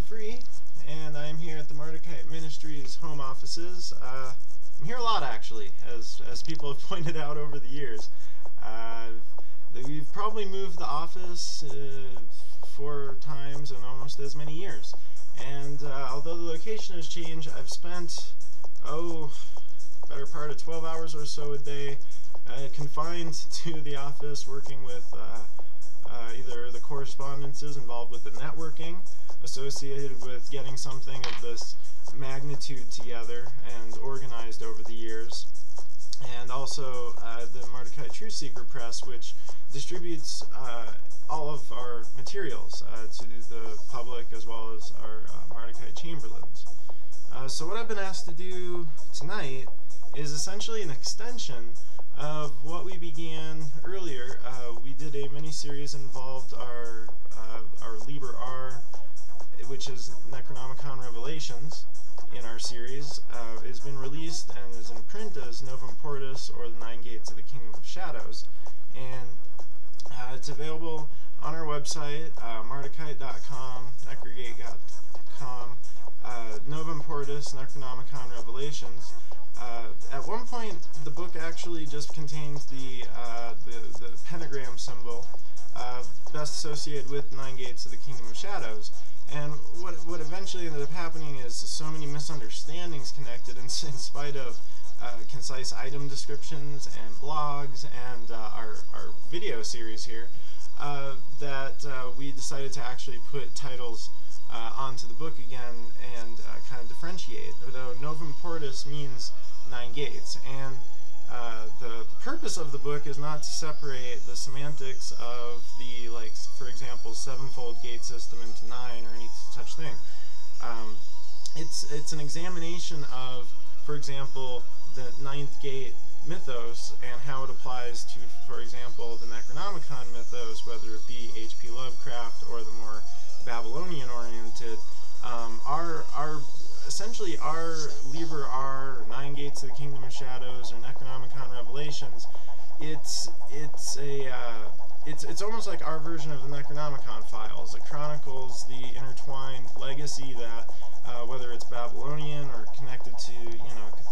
Free, and I'm here at the Mardukite Ministries home offices. I'm here a lot, actually, as people have pointed out over the years. We've probably moved the office 4 times in almost as many years. And although the location has changed, I've spent, better part of 12 hours or so a day confined to the office working with either the correspondences involved with the networking associated with getting something of this magnitude together and organized over the years, and also the Mardukite Truth Seeker Press, which distributes all of our materials to the public as well as our Mardukite Chamberlains. So what I've been asked to do tonight is essentially an extension of what we began earlier. We did a mini-series involved our Liber R, which is Necronomicon Revelations in our series. It's been released and is in print as Novem Portis, or the 9 Gates of the Kingdom of Shadows, and it's available on our website, mardukite.com, necrogate.com, Novem Portis, Necronomicon Revelations. At one point, the book actually just contains the pentagram symbol, best associated with 9 Gates of the Kingdom of Shadows. And what eventually ended up happening is so many misunderstandings connected, in spite of concise item descriptions and blogs and our video series here, that we decided to actually put titles onto the book again and kind of differentiate. Though Novem Portis means 9 gates, and the purpose of the book is not to separate the semantics of the, like, for example, sevenfold gate system into 9 or any such thing. It's an examination of, for example, the 9th gate mythos and how it applies to, for example, the Necronomicon mythos, whether it be H.P. Lovecraft or the more Babylonian-oriented. Essentially our Liber R, 9 Gates of the Kingdom of Shadows, or Necronomicon Revelations, it's almost like our version of the Necronomicon files. It chronicles the intertwined legacy that, whether it's Babylonian or connected to,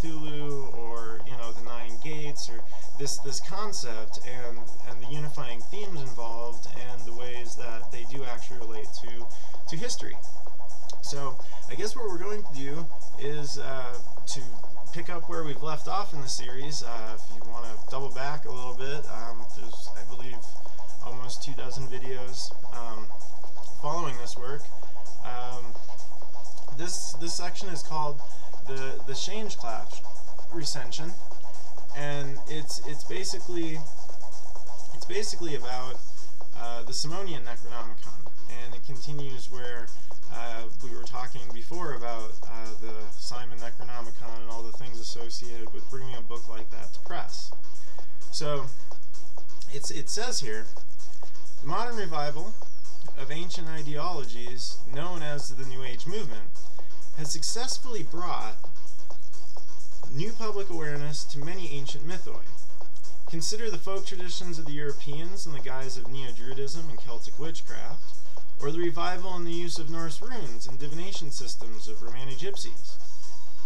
Cthulhu, or, the 9 Gates, or this concept and the unifying themes involved and the ways that they do actually relate to history. So I guess what we're going to do is to pick up where we've left off in the series. If you want to double back a little bit, there's, I believe, almost 24 videos following this work. This section is called the Schlangekraft Recension, and it's basically about the Sumerian Necronomicon, and it continues where we were talking before about the Simon Necronomicon and all the things associated with bringing a book like that to press. So it says here, the modern revival of ancient ideologies known as the New Age movement has successfully brought new public awareness to many ancient mythoi. Consider the folk traditions of the Europeans in the guise of Neo-Druidism and Celtic witchcraft, or the revival in the use of Norse runes and divination systems of Romani gypsies.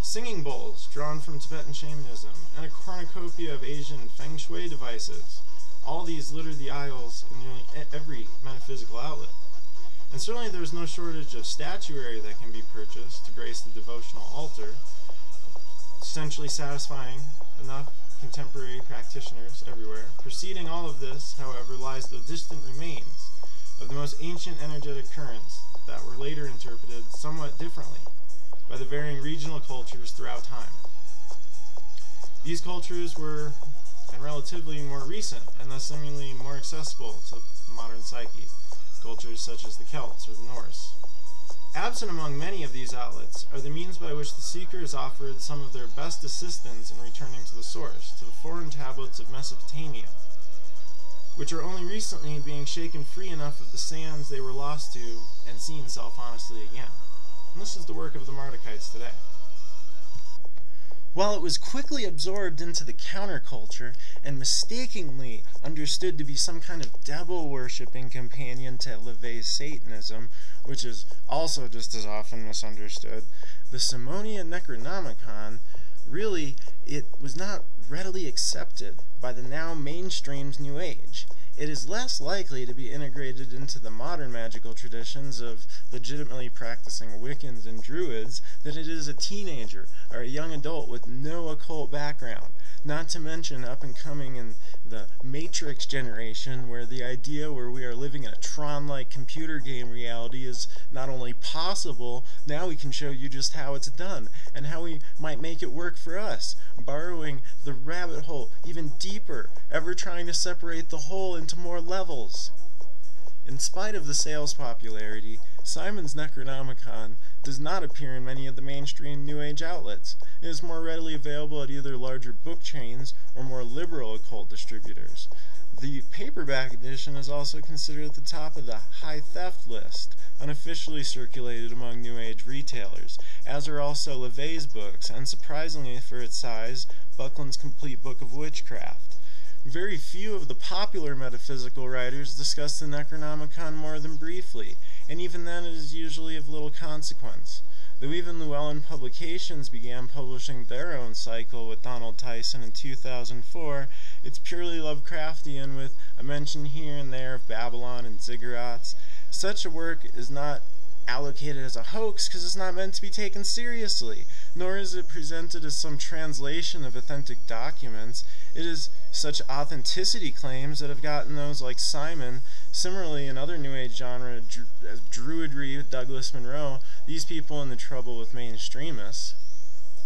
Singing bowls drawn from Tibetan shamanism, and a cornucopia of Asian feng shui devices. All these litter the aisles in nearly every metaphysical outlet. And certainly there is no shortage of statuary that can be purchased to grace the devotional altar, essentially satisfying enough contemporary practitioners everywhere. Preceding all of this, however, lies the distant remains of the most ancient energetic currents that were later interpreted somewhat differently by the varying regional cultures throughout time. These cultures were relatively more recent and thus seemingly more accessible to modern psyche, cultures such as the Celts or the Norse. Absent among many of these outlets are the means by which the seeker is offered some of their best assistance in returning to the source, to the foreign tablets of Mesopotamia, which are only recently being shaken free enough of the sands they were lost to and seen self-honestly again. And this is the work of the Mardukites today. While it was quickly absorbed into the counterculture and mistakenly understood to be some kind of devil-worshipping companion to LaVey's Satanism, which is also just as often misunderstood, the Sumerian Necronomicon really, it was not readily accepted by the now mainstreamed New Age. It is less likely to be integrated into the modern magical traditions of legitimately practicing Wiccans and Druids than it is a teenager or a young adult with no occult background. Not to mention up and coming in the Matrix generation, where the idea where we are living in a Tron-like computer game reality is not only possible, now we can show you just how it's done and how we might make it work for us, burrowing the rabbit hole even deeper, ever trying to separate the whole into more levels. In spite of the sales popularity, Simon's Necronomicon does not appear in many of the mainstream New Age outlets. It is more readily available at either larger book chains or more liberal occult distributors. The paperback edition is also considered at the top of the high theft list, unofficially circulated among New Age retailers, as are also LaVey's books, and surprisingly for its size, Buckland's Complete Book of Witchcraft. Very few of the popular metaphysical writers discuss the Necronomicon more than briefly, and even then it is usually of little consequence. Though even Llewellyn Publications began publishing their own cycle with Donald Tyson in 2004, it's purely Lovecraftian with a mention here and there of Babylon and ziggurats. Such a work is not allocated as a hoax because it's not meant to be taken seriously, nor is it presented as some translation of authentic documents. It is such authenticity claims that have gotten those like Simon. Similarly, in other New Age genre, Druidry with Douglas Monroe, these people in the trouble with mainstreamists.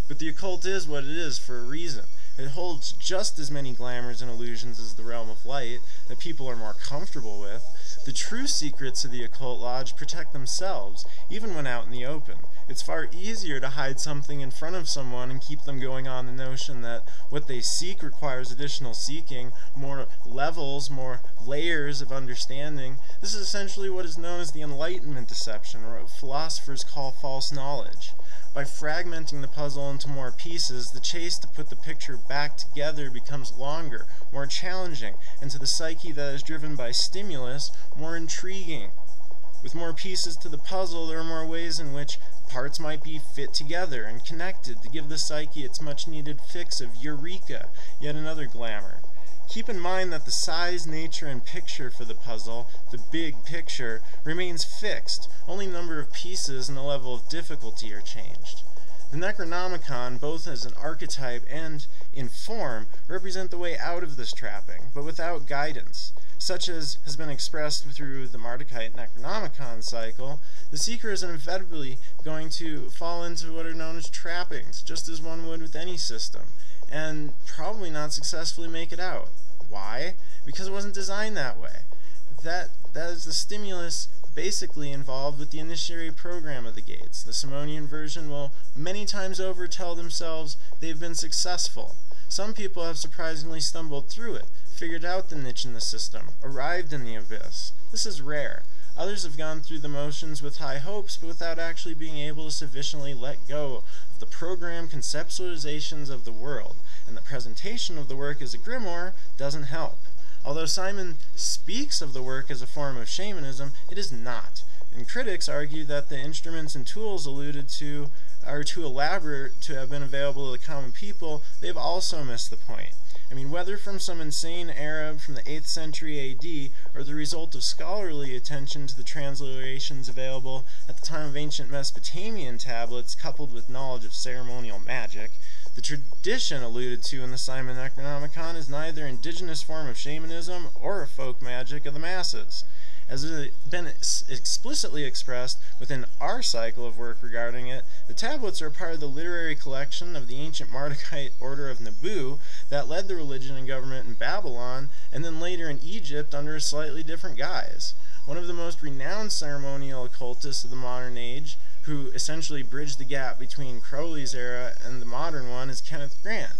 But the occult is what it is for a reason. It holds just as many glamours and illusions as the realm of light that people are more comfortable with. The true secrets of the occult lodge protect themselves, even when out in the open. It's far easier to hide something in front of someone and keep them going on the notion that what they seek requires additional seeking, more levels, more layers of understanding. This is essentially what is known as the enlightenment deception, or what philosophers call false knowledge. By fragmenting the puzzle into more pieces, the chase to put the picture back together becomes longer, more challenging, and to the psyche that is driven by stimulus, more intriguing. With more pieces to the puzzle, there are more ways in which parts might be fit together and connected to give the psyche its much-needed fix of eureka, yet another glamour. Keep in mind that the size, nature, and picture for the puzzle, the big picture, remains fixed. Only number of pieces and the level of difficulty are changed. The Necronomicon, both as an archetype and in form, represent the way out of this trapping, but without guidance. Such as has been expressed through the Mardukite Necronomicon cycle, the seeker is inevitably going to fall into what are known as trappings, just as one would with any system, and probably not successfully make it out. Why? Because it wasn't designed that way. That is the stimulus basically involved with the initiatory program of the gates. The Simonian version will many times over tell themselves they've been successful. Some people have surprisingly stumbled through it, figured out the niche in the system, arrived in the abyss. This is rare. Others have gone through the motions with high hopes, but without actually being able to sufficiently let go of the program conceptualizations of the world, and the presentation of the work as a grimoire doesn't help. Although Simon speaks of the work as a form of shamanism, it is not, and critics argue that the instruments and tools alluded to are too elaborate to have been available to the common people. They've also missed the point. I mean, whether from some insane Arab from the 8th century AD, or the result of scholarly attention to the transliterations available at the time of ancient Mesopotamian tablets, coupled with knowledge of ceremonial magic, the tradition alluded to in the Simon Necronomicon is neither indigenous form of shamanism or a folk magic of the masses. As has been explicitly expressed within our cycle of work regarding it, the tablets are part of the literary collection of the ancient Mardukite order of Nabu that led the religion and government in Babylon, and then later in Egypt under a slightly different guise. One of the most renowned ceremonial occultists of the modern age, who essentially bridged the gap between Crowley's era and the modern one, is Kenneth Grant.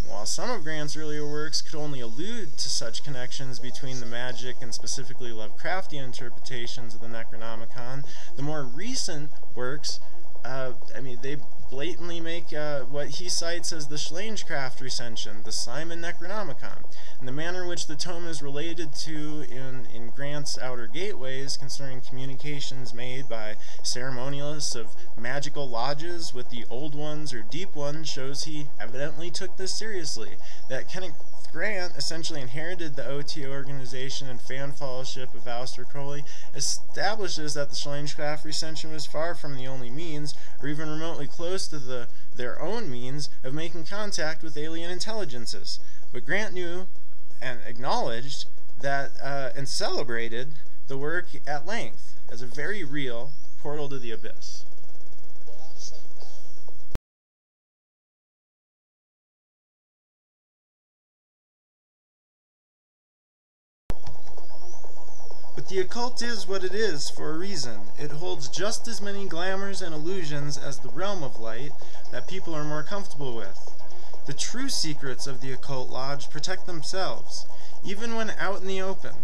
While some of Grant's earlier works could only allude to such connections between the magic and specifically Lovecraftian interpretations of the Necronomicon, the more recent works I mean, they blatantly make what he cites as the Schlangekraft Recension, the Simon Necronomicon, and the manner in which the tome is related to in Grant's Outer Gateways concerning communications made by ceremonialists of magical lodges with the Old Ones or Deep Ones shows he evidently took this seriously. That Kenneth Grant essentially inherited the OT organization and fan fellowship of Aleister Crowley establishes that the Schlangekraft Recension was far from the only means, or even remotely close to their own means, of making contact with alien intelligences. But Grant knew and acknowledged that and celebrated the work at length as a very real portal to the abyss. But the occult is what it is for a reason. It holds just as many glamours and illusions as the realm of light that people are more comfortable with. The true secrets of the occult lodge protect themselves, even when out in the open.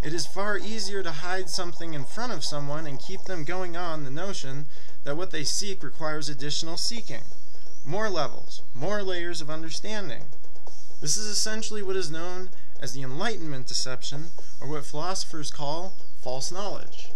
It is far easier to hide something in front of someone and keep them going on the notion that what they seek requires additional seeking. More levels, more layers of understanding. This is essentially what is known as the enlightenment deception, or what philosophers call false knowledge.